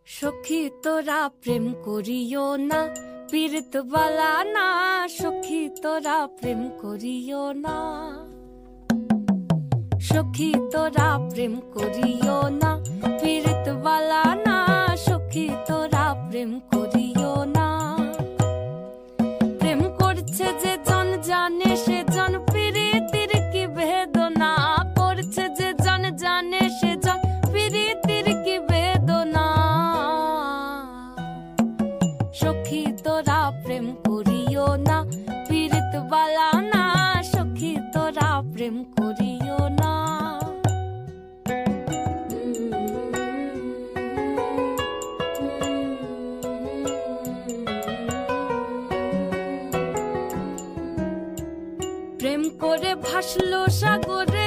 সখী তোরা প্রেম করিও না, পীড়িত বালা না। সখী তোরা প্রেম করিও না, সখী তোরা প্রেম করিও না, পীড়িত বালা না। সখী তোরা প্রেম করিও না। প্রেম করছে যে জন জানে সে জন, পীড়িতির কি বেদনা। করছে যে জন জানে সে জন, পীড়িতির কি বেদনা। সখী তোরা প্রেম করিও না, পীড়িত বালা না। সখী তোরা প্রেম করিও না। প্রেম করে ভাসলো সাগরে,